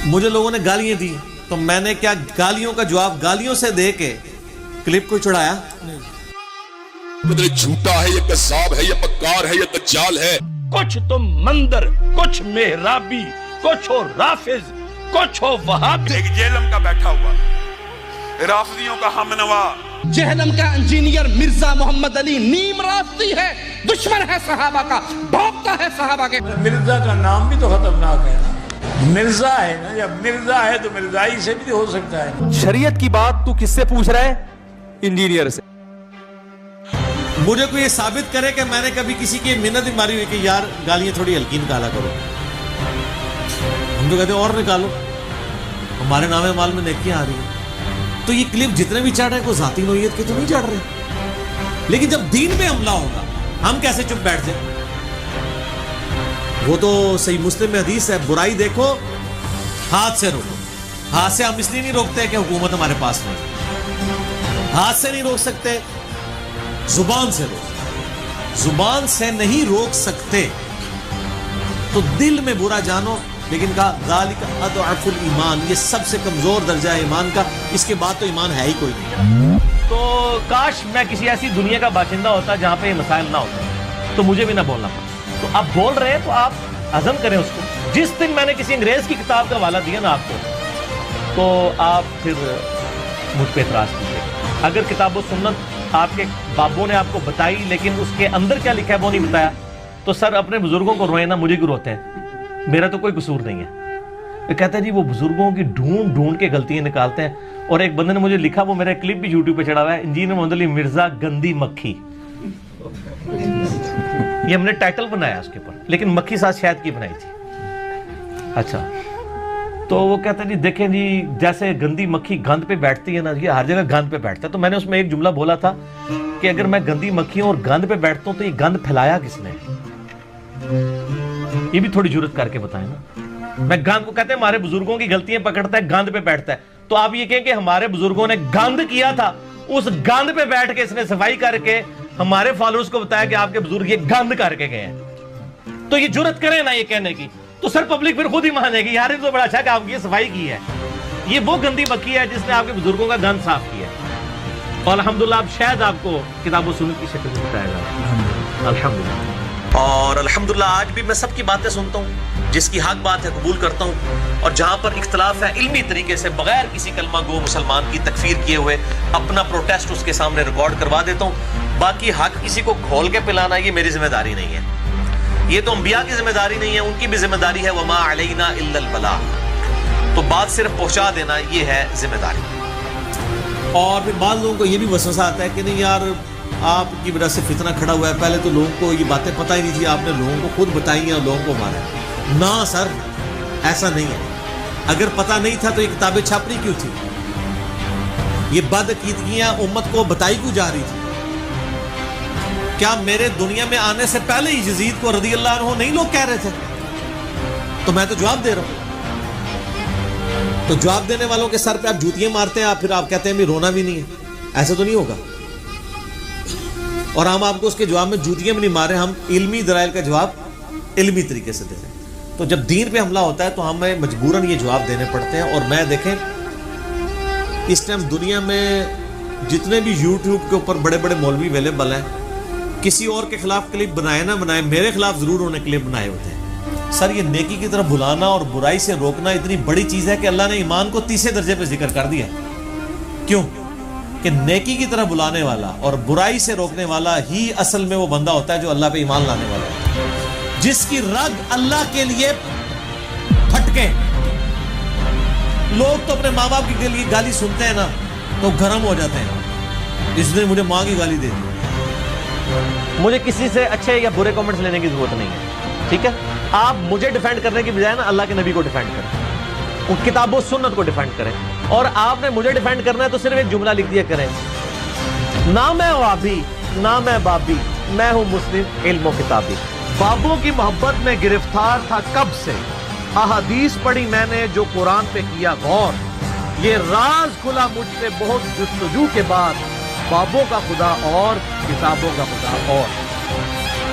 مجھے لوگوں نے گالیاں دی تو میں نے کیا گالیوں کا جواب گالیوں سے دے کے کلپ کو چڑھایا؟ جھوٹا ہے یہ کذاب ہے یہ مکار ہے یہ دجال ہے. کچھ تو مندر، کچھ محرابی، کچھ ہو رافض، کچھ ہو وہابی. ایک جہلم کا بیٹھا ہوا رافضیوں کا ہم نوا. جہنم کا انجینئر مرزا محمد علی نیم رافضی ہے، دشمن ہے صحابہ کا، بھونکتا ہے صحابہ کے. مرزا کا نام بھی تو خطرناک ہے نا، مرزا ہے نا، جب مرزا ہے تو مرزائی سے بھی ہو سکتا ہے. شریعت کی بات تو کس سے پوچھ رہا ہے؟ انجینئر سے. مجھے کوئی یہ ثابت کرے کہ میں نے کبھی کسی کی منت ماری ہوئی کہ یار گالیاں تھوڑی ہلکی نکالا کرو. ہم تو کہتے ہیں اور نکالو، ہمارے نام مال میں نیکیاں آ رہی ہیں. تو یہ کلپ جتنے بھی چڑھ رہے ہیں کوئی ذاتی نوعیت کے تو نہیں چڑھ رہے، لیکن جب دین پہ حملہ ہوگا ہم کیسے چپ بیٹھ جائیں؟ وہ تو صحیح مسلم میں حدیث ہے، برائی دیکھو ہاتھ سے روکو. ہاتھ سے ہم اس لیے نہیں روکتے کہ حکومت ہمارے پاس نہیں، ہاتھ سے نہیں روک سکتے، زبان سے روک. زبان سے نہیں روک سکتے تو دل میں برا جانو. لیکن کہا ذالک اضعف الایمان، یہ سب سے کمزور درجہ ہے ایمان کا، اس کے بعد تو ایمان ہے ہی کوئی نہیں. تو کاش میں کسی ایسی دنیا کا باشندہ ہوتا جہاں پہ یہ مسائل نہ ہوتے تو مجھے بھی نہ بولنا پڑتا. تو آپ بول رہے ہیں تو آپ ہضم کریں اس کو. جس دن میں نے کسی انگریز کی کتاب کا حوالہ دیا نا آپ کو، تو آپ پھر مجھ پہ اعتراض کیجیے. اگر کتاب و سنت آپ کے بابوں نے آپ کو بتائی لیکن اس کے اندر کیا لکھا ہے وہ نہیں بتایا، تو سر اپنے بزرگوں کو روئے نا، مجھے کیوں روتے ہیں؟ میرا تو کوئی قصور نہیں ہے. کہتا ہے جی وہ بزرگوں کی ڈھونڈ ڈھونڈ کے غلطیاں نکالتے ہیں. اور ایک بندے نے مجھے لکھا، وہ میرا کلپ بھی یوٹیوب پہ چڑھا ہوا ہے، انجینئر محمد علی مرزا گندی مکھی. یہ ہم نے ٹائٹل بنایا اس کے اوپر، لیکن مکھی ساتھ شہد کی بنائی تھی. اچھا تو وہ کہتا ہے جی دیکھیں جی جیسے گندی مکھی گند پہ بیٹھتی ہے نا، یہ ہر جگہ گند پہ بیٹھتا ہے. تو میں نے اس میں ایک جملہ بولا تھا کہ اگر میں گندی مکھی ہوں اور گند پہ بیٹھتا ہوں تو یہ گند پھیلایا کس نے؟ یہ بھی تھوڑی جرت کر کے بتائیں نا. میں گند کو کہتے ہیں ہمارے بزرگوں کی غلطیاں پکڑتا ہے، گند پہ بیٹھتا ہے. تو آپ یہ کہیں کہ ہمارے بزرگوں نے گند کیا تھا، اس گند پہ بیٹھ کے اس نے صفائی کر کے ہمارے فالوورز کو بتایا کہ آپ کے بزرگ یہ گند کر کے گئے ہیں. تو یہ جرت کریں نا یہ کہنے کی، تو سر پبلک پھر خود ہی مانے گی یار یہ تو بڑا اچھا کہ آپ کی صفائی کی ہے. یہ وہ گندی مکھی ہے جس نے آپ کے بزرگوں کا گند صاف کیا ہے. اور الحمدللہ اب شاید آپ کو کتاب و سنت کی شکل میں بتایا گا الحمدللہ. اور الحمدللہ آج بھی میں سب کی باتیں سنتا ہوں، جس کی حق بات ہے قبول کرتا ہوں، اور جہاں پر اختلاف ہے علمی طریقے سے بغیر کسی کلمہ گو مسلمان کی تکفیر کیے ہوئے اپنا پروٹیسٹ اس کے سامنے ریکارڈ کروا دیتا ہوں. باقی حق کسی کو کھول کے پلانا یہ میری ذمہ داری نہیں ہے، یہ تو انبیاء کی ذمہ داری نہیں ہے، ان کی بھی ذمہ داری ہے وما علینا الا البلاغ. تو بات صرف پہنچا دینا یہ ہے ذمہ داری. اور پھر بعض لوگوں کو یہ بھی وسوسہ آتا ہے کہ نہیں یار آپ کی وجہ سے فتنہ کھڑا ہوا ہے، پہلے تو لوگوں کو یہ باتیں پتہ ہی نہیں تھی، آپ نے لوگوں کو خود بتائی ہیں اور لوگوں کو مارا ہے. نہ سر ایسا نہیں ہے. اگر پتہ نہیں تھا تو یہ کتابیں چھاپنی کیوں تھی؟ یہ بدعقیدگیاں امت کو بتائی کیوں جا رہی تھی؟ کیا میرے دنیا میں آنے سے پہلے ہی یزید کو رضی اللہ عنہ نہیں لوگ کہہ رہے تھے؟ تو میں تو جواب دے رہا ہوں. تو جواب دینے والوں کے سر پہ آپ جوتیاں مارتے ہیں، پھر آپ کہتے ہیں بھی رونا بھی نہیں ہے. ایسا تو نہیں ہوگا. اور ہم آپ کو اس کے جواب میں جوتیاں بھی نہیں مارے، ہم علمی دلائل کا جواب علمی طریقے سے دے رہے ہیں. تو جب دین پہ حملہ ہوتا ہے تو ہمیں مجبوراً یہ جواب دینے پڑتے ہیں. اور میں دیکھیں اس ٹائم دنیا میں جتنے بھی یوٹیوب کے اوپر بڑے بڑے مولوی اویلیبل ہیں، کسی اور کے خلاف کلپ بنائے نہ بنائے، میرے خلاف ضرور انہوں نے کلپ بنائے ہوتے ہیں. سر یہ نیکی کی طرف بلانا اور برائی سے روکنا اتنی بڑی چیز ہے کہ اللہ نے ایمان کو تیسرے درجے پہ ذکر کر دیا. کیوں؟ کہ نیکی کی طرف بلانے والا اور برائی سے روکنے والا ہی اصل میں وہ بندہ ہوتا ہے جو اللہ پہ ایمان لانے والا ہے، جس کی رگ اللہ کے لیے پھٹکے. لوگ تو اپنے ماں باپ کی لیے گالی سنتے ہیں نا تو گرم ہو جاتے ہیں، اس نے مجھے ماں کی گالی دے دی. مجھے کسی سے اچھے یا برے کمنٹس لینے کی ضرورت نہیں ہے، ٹھیک ہے؟ آپ مجھے ڈیفینڈ کرنے کی بجائے نا اللہ کے نبی کو ڈیفینڈ کریں، ان کتاب و سنت کو ڈیفینڈ کریں. اور آپ نے مجھے ڈیفینڈ کرنا ہے تو صرف ایک جملہ لکھ دیا کریں، نہ میں وابی نہ میں بابی، میں ہوں مسلم علم و کتابی. بابوں کی محبت میں گرفتار تھا کب سے، احادیث پڑھی میں نے جو قرآن پہ کیا غور، یہ راز کھلا مجھ سے بہت جستجو کے بعد، بابوں کا خدا اور کتابوں کا خدا اور.